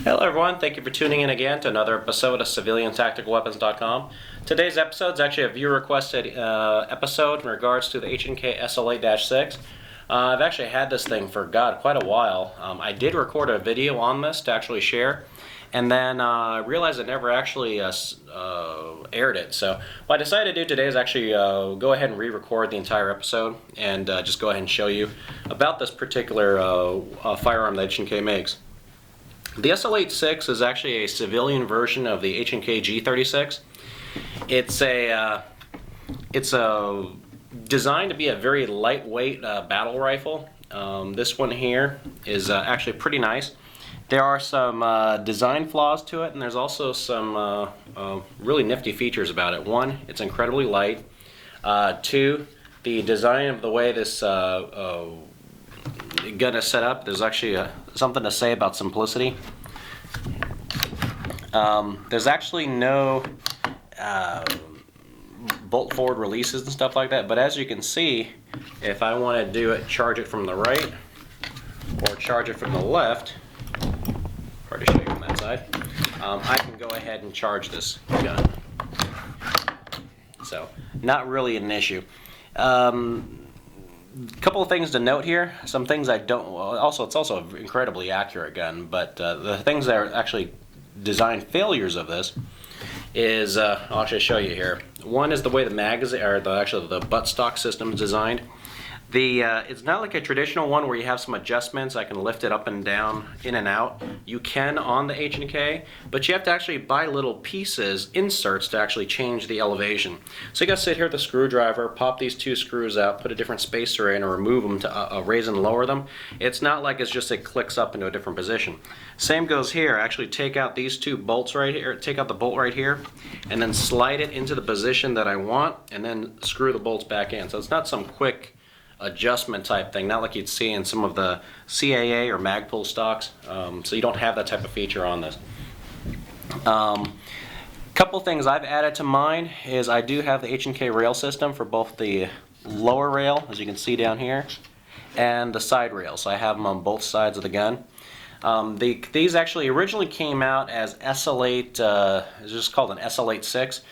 Hello everyone, thank you for tuning in again to another episode of CivilianTacticalWeapons.com. Today's episode is actually a viewer requested episode in regards to the H&K SL8-6. I've actually had this thing for, quite a while. I did record a video on this to actually share, and then I realized I never actually aired it. So what I decided to do today is actually go ahead and re-record the entire episode and just go ahead and show you about this particular firearm that H&K makes. The SL8-6 is actually a civilian version of the H&K G36. It's designed to be a very lightweight battle rifle. This one here is actually pretty nice. There are some design flaws to it, and there's also some really nifty features about it. One, it's incredibly light. Two, the design of the way this gun is set up, there's actually something to say about simplicity. There's actually no bolt forward releases and stuff like that, but as you can see, if I want to do it, charge it from the right or charge it from the left, hard to show you from that side, I can go ahead and charge this gun. So not really an issue. Couple of things to note here. Some things I don't. Also, it's also an incredibly accurate gun, but the things that are actually design failures of this is I'll actually show you here. One is the way the magazine, or the buttstock system is designed. It's not like a traditional one where you have some adjustments. I can lift it up and down, in and out. You can on the H&K, but you have to actually buy little pieces, inserts, to actually change the elevation. So you got to sit here with the screwdriver, pop these two screws out, put a different spacer in, or remove them to raise and lower them. It's not like it's just it clicks up into a different position. Same goes here. Actually take out these two bolts right here, take out the bolt right here, and then slide it into the position that I want, and then screw the bolts back in. So it's not some quick adjustment type thing, not like you'd see in some of the CAA or Magpul stocks. So you don't have that type of feature on this. Couple things I've added to mine is I do have the H&K rail system for both the lower rail, as you can see down here, and the side rail. So I have them on both sides of the gun. These actually originally came out as SL8, it's just called an SL8-6.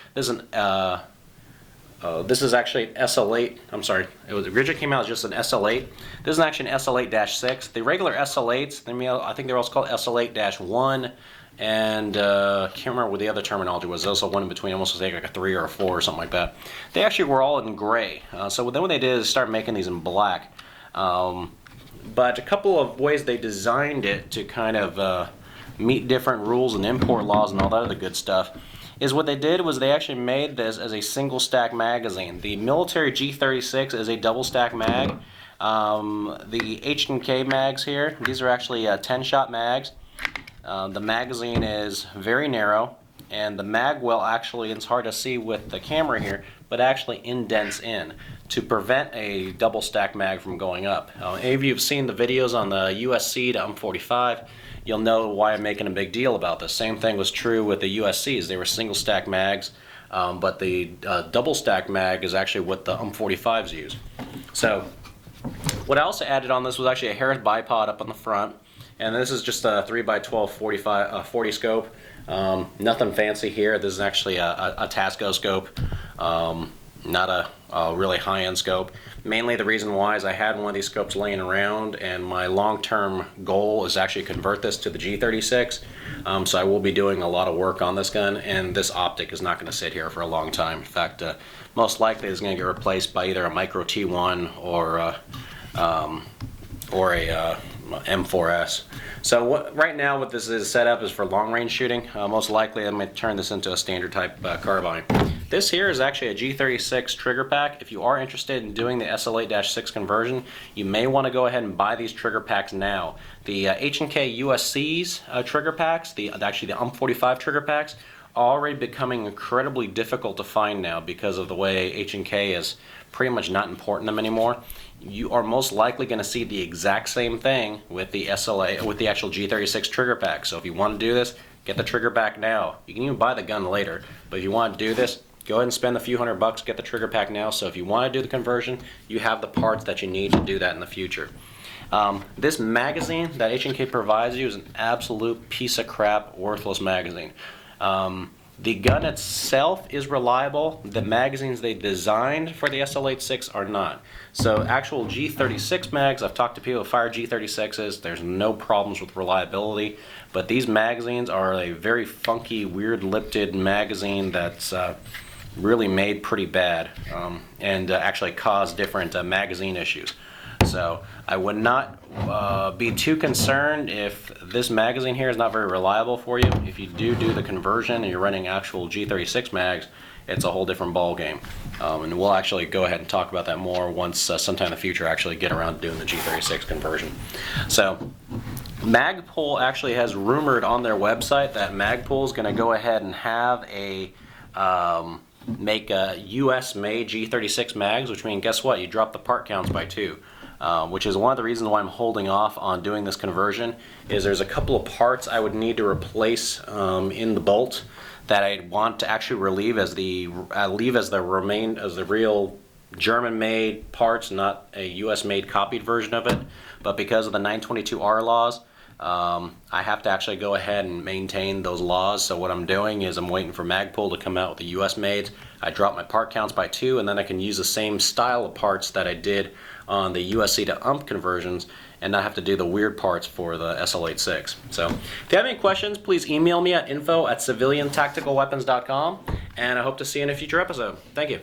This is actually an SL8, I'm sorry, it originally came out as just an SL8. This is actually an SL8-6. The regular SL8s, I think they're also called SL8-1, and I can't remember what the other terminology was. There's also one in between, almost like a 3 or a 4 or something like that. They actually were all in gray. So then what they did is start making these in black. But a couple of ways they designed it to kind of meet different rules and import laws and all that other good stuff is what they did was they actually made this as a single stack magazine. The military G36 is a double stack mag. The H&K mags here, these are actually 10-shot mags. The magazine is very narrow, and the mag well actually, it's hard to see with the camera here, but actually indents in to prevent a double stack mag from going up. Any of you have seen the videos on the USC to M45, you'll know why I'm making a big deal about this. Same thing was true with the USCs. They were single stack mags, but the double stack mag is actually what the M45s use. So what I also added on this was actually a Harris bipod up on the front, and this is just a 3x12 40 scope. Nothing fancy here. This is actually a Tasco scope, not a really high-end scope. Mainly the reason why is I had one of these scopes laying around, and my long-term goal is actually convert this to the G36. So I will be doing a lot of work on this gun, and this optic is not going to sit here for a long time. In fact, most likely it's going to get replaced by either a Micro T1 or a M4S. So right now what this is set up is for long range shooting. Most likely I'm going to turn this into a standard type carbine. This here is actually a G36 trigger pack. If you are interested in doing the SL8-6 conversion, you may want to go ahead and buy these trigger packs now. The H&K USC's trigger packs, actually the M45 trigger packs, are already becoming incredibly difficult to find now because of the way H&K is pretty much not importing them anymore. You are most likely going to see the exact same thing with the with the actual G36 trigger pack. So if you want to do this, get the trigger pack now. You can even buy the gun later, but if you want to do this, go ahead and spend a few $100, get the trigger pack now. So if you want to do the conversion, you have the parts that you need to do that in the future. This magazine that H&K provides you is an absolute piece of crap, worthless magazine. The gun itself is reliable. The magazines they designed for the SL8-6 are not. So actual G36 mags, I've talked to people who fire G36s, there's no problems with reliability, but these magazines are a very funky, weird lipped magazine that's really made pretty bad and actually cause different magazine issues. So I would not be too concerned if this magazine here is not very reliable for you. If you do the conversion and you're running actual G36 mags, it's a whole different ball game. And we'll actually go ahead and talk about that more once sometime in the future actually get around to doing the G36 conversion. So Magpul actually has rumored on their website that Magpul is going to go ahead and have a make a US made G36 mags, which means guess what, you drop the part counts by 2. Which is one of the reasons why I'm holding off on doing this conversion. Is there's a couple of parts I would need to replace in the bolt that I'd want to actually leave as the real German-made parts, not a US-made copied version of it. But because of the 922R laws, I have to actually go ahead and maintain those laws. So what I'm doing is I'm waiting for Magpul to come out with the US made. I drop my part counts by 2, and then I can use the same style of parts that I did on the USC to UMP conversions and not have to do the weird parts for the SL8-6. So if you have any questions, please email me at info@civiliantacticalweapons.com, and I hope to see you in a future episode. Thank you.